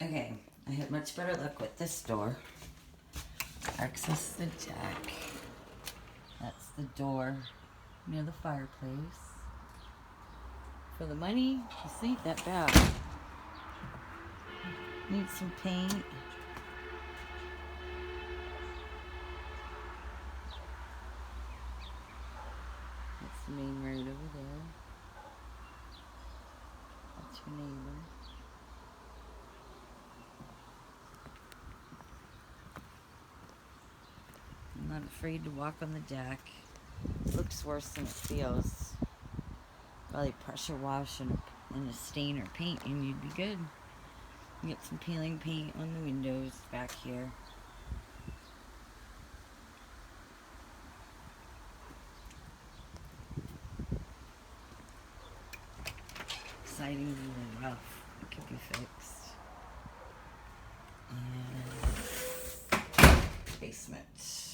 Okay, I had much better luck with this door. Access the deck. That's the door near the fireplace. For the money, this ain't that bad. Need some paint. That's the main road over there. That's your neighbor. I'm not afraid to walk on the deck. It looks worse than it feels. Probably pressure wash and a stain or paint and you'd be good. Get some peeling paint on the windows back here. Siding's a little rough. It could be fixed. And basement.